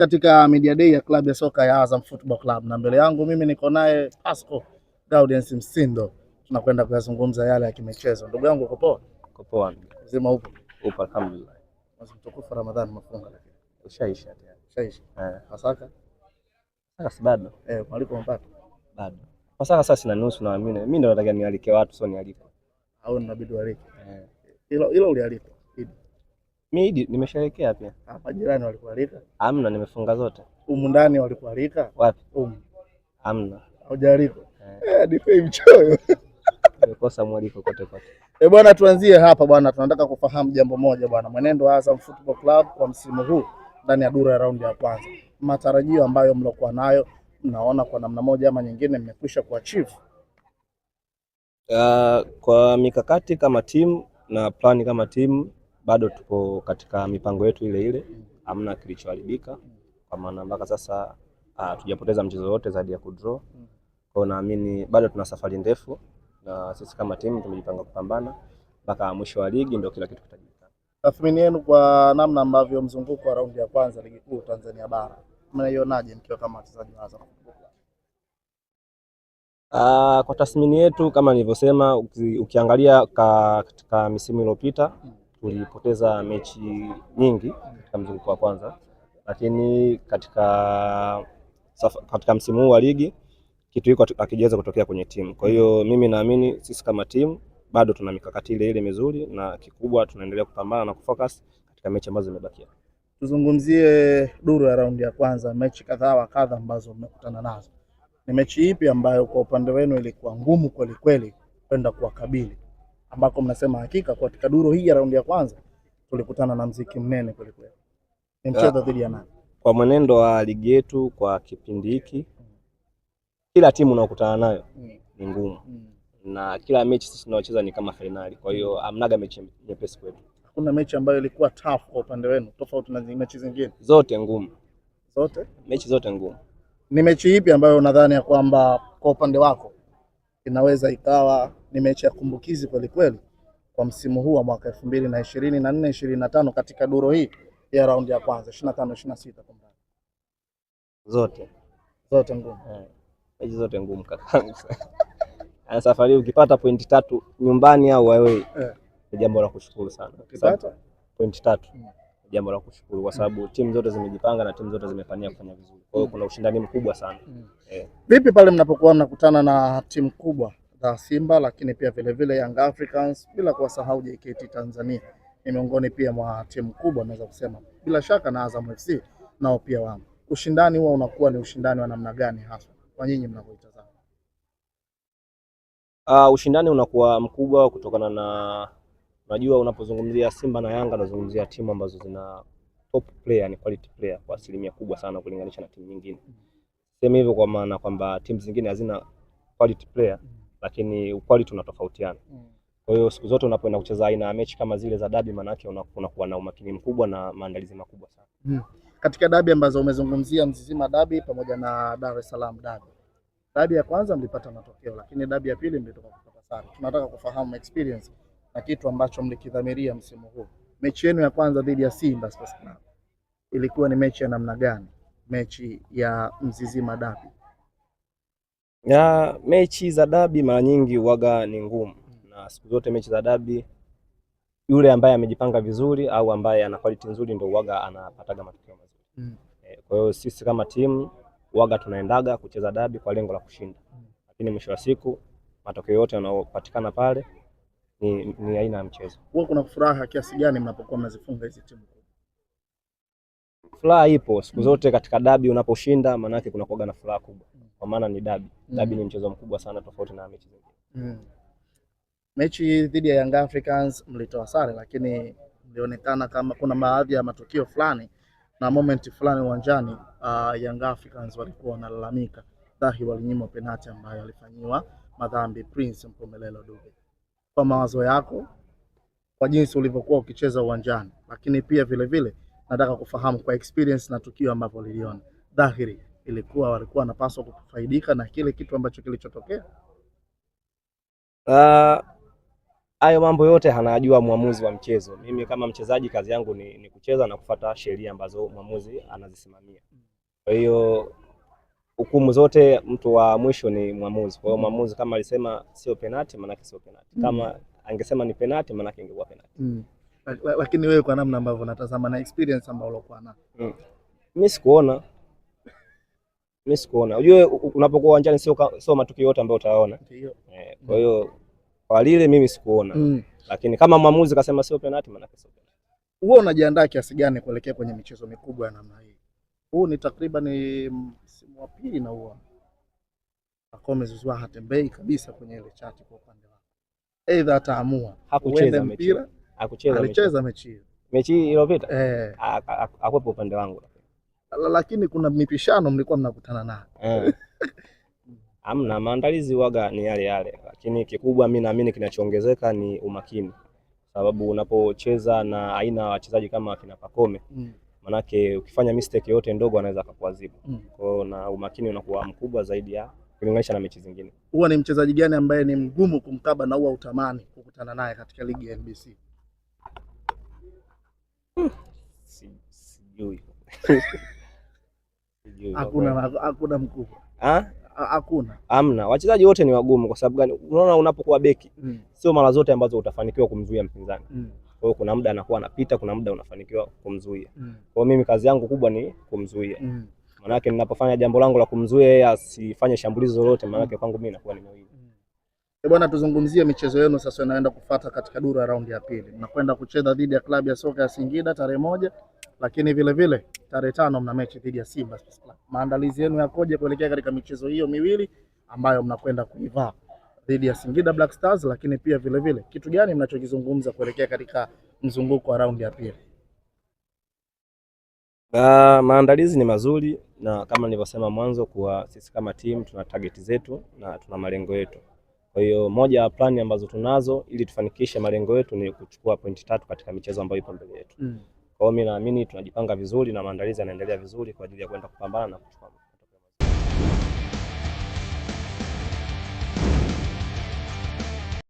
Katika media day ya klabu ya soka ya Azam Football Club, na mbele yangu mimi niko naye Pasco Gaudens Msindo. Tunakwenda kuyazungumza yale ya kimichezo. Ndugu yangu uko poa? Uko poa. Mzima upo? Upo alhamdulillah. Mtukufu Ramadhani mafunga lakini. Ushaisha tayari. Ushaisha. Pasaka? Sasa bado. Mwaliko mpaka? Bado. Pasaka sasa sina nusu na mimi ndio nataka nialike watu sio nialike. Au inabidi ualike? Hilo ulialikwa. Mimi nimesherehekea pia. Majirani walikualika? Hamna, nimefunga zote. Humu ndani walikualika? Wapi? Hamna. Hujaalikwa? Dipe mchoyo. Nimekosa mwaliko kote. Bwana, tuanzie hapa bwana, tunataka kufahamu jambo moja bwana. Mwenendo wa Azam Football Club kwa msimu huu ndani ya duru ya raundi ya kwanza. Matarajio ambayo mlokuwa nayo, mnaona kwa namna moja ama nyingine mmekwisha kuachieve? Kwa mikakati kama timu na plani kama timu bado tupo katika mipango yetu ile ile. Hamna kilichoharibika kwa maana mpaka sasa tujapoteza mchezo wote zaidi ya kudraw. Kwa naamini bado tuna safari ndefu na sisi kama timu tumejipanga kupambana mpaka mwisho wa ligi ndio kila kitu kitajulikana. Tathmini yenu kwa namna ambavyo mzunguko wa raundi ya kwanza ligi kuu Tanzania bara, mnaionaje mkiwa kama wachezaji wa Azam? Kwa tathmini yetu kama nilivyosema, ukiangalia katika misimu iliyopita tulipoteza mechi nyingi katika mzunguko wa kwanza, lakini katika msimu huu wa ligi kitu hiko hakijaweza kutokea kwenye timu. Kwa hiyo mimi naamini sisi kama timu bado tuna mikakati ile mizuri na kikubwa tunaendelea kupambana na kufocus katika mechi ambazo zimebakia. Tuzungumzie duru ya raundi ya kwanza, mechi kadhaa ambazo mmekutana nazo. Ni mechi ipi ambayo kwa upande wenu ilikuwa ngumu kweli kweli kwenda kuwakabili, ambako mnasema hakika kwa katika duru hii ya raundi ya kwanza tulikutana na mziki mnene kweli kweli? Ni mchezo dhidi ya nani? Kwa mwenendo wa ligi yetu kwa kipindi hiki, kila timu unayokutana nayo ni ngumu. Na kila mechi sisi tunaocheza ni kama finali. Kwa hiyo hamnaga mechi nyepesi kwetu. Hakuna mechi ambayo ilikuwa tough kwa upande wenu tofauti na mechi zingine? Zote ngumu. Zote? Mechi zote ngumu. Ni mechi ipi ambayo unadhani ya kwamba kwa upande wako inaweza ikawa ni mechi ya kumbukizi kweli kweli kwa msimu huu wa mwaka 2024-2025 katika duru hii ya raundi ya kwanza 25-26 kwa mbali? Zote ngumu. Mechi zote ngumu kaka. Safari ukipata pointi 3 nyumbani au away ni jambo la kushukuru sana. Ukipata pointi 3 ni jambo la kushukuru kwa sababu timu zote zimejipanga na timu zote zimefanya kufanya vizuri. Kwa hiyo kuna ushindani mkubwa sana. Vipi pale mnapokuwa mnakutana na timu kubwa za Simba lakini pia vile vile Young Africans, bila kuwasahau JKT Tanzania ni miongoni pia mwa timu kubwa naweza kusema, bila shaka na Azam FC nao pia wamo. Ushindani huo unakuwa ni ushindani wa namna gani hasa kwa nyinyi mnapoitazama? Ushindani unakuwa mkubwa kutokana na, unajua unapozungumzia Simba na Yanga unazungumzia timu ambazo zina top player, ni quality player kwa asilimia kubwa sana kulinganisha na timu nyingine. Sema hivyo kwa maana kwamba timu zingine hazina quality player lakini quality unatofautiana. Kwa hiyo siku zote unapoenda kucheza aina ya mechi kama zile za dabi, maana yake unakuwa na umakini mkubwa na maandalizi makubwa sana. Katika dabi ambazo umezungumzia, Mzizima dabi pamoja na Dar es Salaam dabi. Dabi ya kwanza mlipata matokeo, lakini dabi ya pili mlitoka kupata sare. Tunataka kufahamu experience na kitu ambacho mlikidhamiria msimu huu. Mechi yenu ya kwanza dhidi ya Simba Sports Club ilikuwa ni mechi ya namna gani? Mechi ya Mzizima dabi. Mechi za dabi mara nyingi huaga ni ngumu, na siku zote mechi za dabi yule ambaye amejipanga vizuri au ambaye ana quality nzuri ndio huaga anapataga matokeo mazuri. Kwa hiyo sisi kama timu huaga tunaendaga kucheza dabi kwa lengo la kushinda. Lakini mwisho wa siku matokeo yote yanayopatikana pale ni aina ya mchezo. Huwa kuna furaha kiasi gani mnapokuwa mnazifunga hizi timu? Furaha ipo siku zote katika dabi, unaposhinda maana yake kuna kuaga na furaha kubwa. Kwa maana ni dabi. Dabi ni mchezo mkubwa sana tofauti na mechi zingine. Mechi dhidi ya Young Africans mlitoa sare, lakini mlionekana kama kuna baadhi ya matukio fulani na moment fulani uwanjani Young Africans walikuwa wanalalamika Dahi walinyimwa penalti ambayo alifanyiwa madhambi Prince Mpumelelo Dube. Kwa mawazo yako, kwa jinsi ulivyokuwa ukicheza uwanjani, lakini pia vile vile nataka kufahamu kwa experience na tukio ambavyo liliona, dhahiri ilikuwa walikuwa wanapaswa kufaidika na kile kitu ambacho kilichotokea? Hayo mambo yote anajua mwamuzi wa mchezo. Mimi kama mchezaji kazi yangu ni kucheza na kufuata sheria ambazo mwamuzi anazisimamia. Kwa hiyo hukumu zote mtu wa mwisho ni mwamuzi. Kwa hiyo mwamuzi kama alisema sio penalti, maana yake sio penalti. Kama angesema ni penalti, maana yake ingekuwa penalti. Lakini wewe kwa namna ambavyo unatazama na experience ambayo ulikuwa nayo. Mimi sikuona. Unajua unapokuwa uwanjani sio matukio yote ambayo utaona. Kwa hiyo kwa lile mimi sikuona. Lakini kama mwamuzi kasema sio penalti, maana yake sio penalti. Wewe unajiandaa kiasi gani kuelekea kwenye michezo mikubwa ya namna hii? Huu ni takriban msimu wa pili na huo Pacome Zouzoua hatembei kabisa kwenye ile chati kwa upande wake. Aidha ataamua hakucheza mpira, alicheza mechi iliyopita. Hakupo upande wangu. Lakini kuna mipishano mlikuwa mnakutana nayo. Hamna, maandalizi waga ni yale, lakini kikubwa mimi naamini kinachoongezeka ni umakini, sababu unapocheza na aina ya wachezaji kama kina Pacome manake ukifanya mistake yote ndogo anaweza akakuadhibu. Kwa hiyo na umakini unakuwa mkubwa zaidi ya kulinganisha na mechi zingine. Huwa ni mchezaji gani ambaye ni mgumu kumkaba na huwa utamani kukutana naye katika ligi ya NBC? Sijui. Hakuna mkubwa. Hakuna. Hamna. Wachezaji wote ni wagumu kwa sababu gani? Unaona unapokuwa beki sio mara zote ambazo utafanikiwa kumzuia mpinzani. Kwa hiyo kuna muda anakuwa anapita, kuna muda unafanikiwa kumzuia. Kwa hiyo mimi kazi yangu kubwa ni kumzuia. Maana yake ninapofanya jambo langu la kumzuia yeye asifanye shambulizi lolote, maana yake kwangu mimi inakuwa ni mawili. Bwana, tuzungumzie michezo yenu sasa inaenda kufuata katika duru ya raundi ya pili. Mnakwenda kucheza dhidi ya klabu ya soka ya Singida tarehe 1, lakini vile vile tarehe 5 mna mechi dhidi ya Simba Sports Club. Maandalizi yenu yakoje kuelekea katika michezo hiyo miwili ambayo mnakwenda kuivaa dhidi ya Singida Black Stars, lakini pia vile vile kitu gani mnachokizungumza kuelekea katika mzunguko wa raundi ya pili? Maandalizi ni mazuri na kama nilivyosema mwanzo kuwa sisi kama team tuna target zetu na tuna malengo yetu. Kwa hiyo moja ya plani ambazo tunazo ili tufanikishe malengo yetu ni kuchukua pointi 3 katika michezo ambayo ipo mbele yetu. Kwa hiyo mimi naamini tunajipanga vizuri na maandalizi yanaendelea vizuri kwa ajili ya kwenda kupambana na kuchukua